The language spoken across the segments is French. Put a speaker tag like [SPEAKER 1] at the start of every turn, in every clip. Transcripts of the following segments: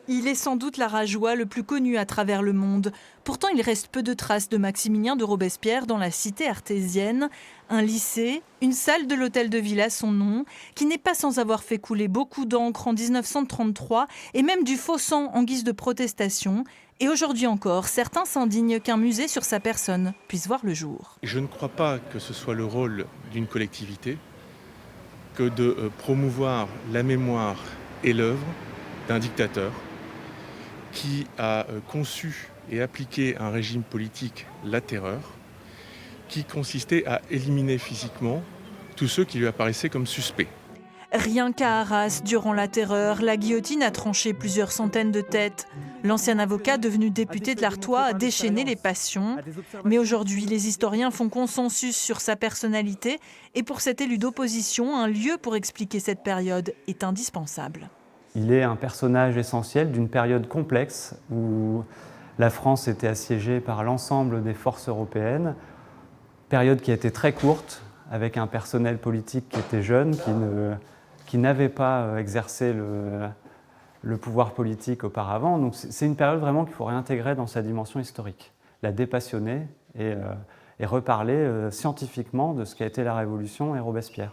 [SPEAKER 1] Il est sans doute l'Arageois le plus connu à travers le monde. Pourtant, il reste peu de traces de Maximilien de Robespierre dans la cité artésienne. Un lycée, une salle de l'hôtel de ville à son nom, qui n'est pas sans avoir fait couler beaucoup d'encre en 1933 et même du faux sang en guise de protestation. Et aujourd'hui encore, certains s'indignent qu'un musée sur sa personne puisse voir le jour.
[SPEAKER 2] Je ne crois pas que ce soit le rôle d'une collectivité que de promouvoir la mémoire et l'œuvre d'un dictateur qui a conçu et appliqué un régime politique, la terreur, qui consistait à éliminer physiquement tous ceux qui lui apparaissaient comme suspects.
[SPEAKER 1] Rien qu'à Arras, durant la Terreur, la guillotine a tranché plusieurs centaines de têtes. L'ancien avocat, devenu député de l'Artois, a déchaîné les passions. Mais aujourd'hui, les historiens font consensus sur sa personnalité et pour cet élu d'opposition, un lieu pour expliquer cette période est indispensable.
[SPEAKER 3] Il est un personnage essentiel d'une période complexe où la France était assiégée par l'ensemble des forces européennes, période qui a été très courte, avec un personnel politique qui était jeune, qui n'avait pas exercé le pouvoir politique auparavant. Donc c'est une période vraiment qu'il faut réintégrer dans sa dimension historique, la dépassionner et reparler scientifiquement de ce qu'a été la Révolution et Robespierre.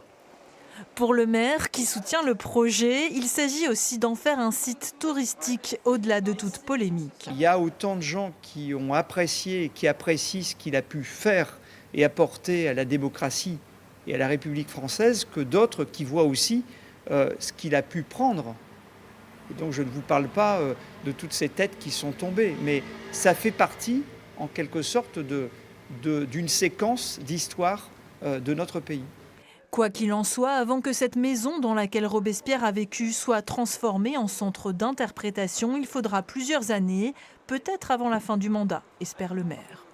[SPEAKER 1] Pour le maire qui soutient le projet, il s'agit aussi d'en faire un site touristique au-delà de toute polémique.
[SPEAKER 4] Il y a autant de gens qui ont apprécié et qui apprécient ce qu'il a pu faire et apporter à la démocratie et à la République française que d'autres qui voient aussi ce qu'il a pu prendre. Et donc je ne vous parle pas de toutes ces têtes qui sont tombées, mais ça fait partie en quelque sorte d'une séquence d'histoire de notre pays.
[SPEAKER 1] Quoi qu'il en soit, avant que cette maison dans laquelle Robespierre a vécu soit transformée en centre d'interprétation, il faudra plusieurs années, peut-être avant la fin du mandat, espère le maire.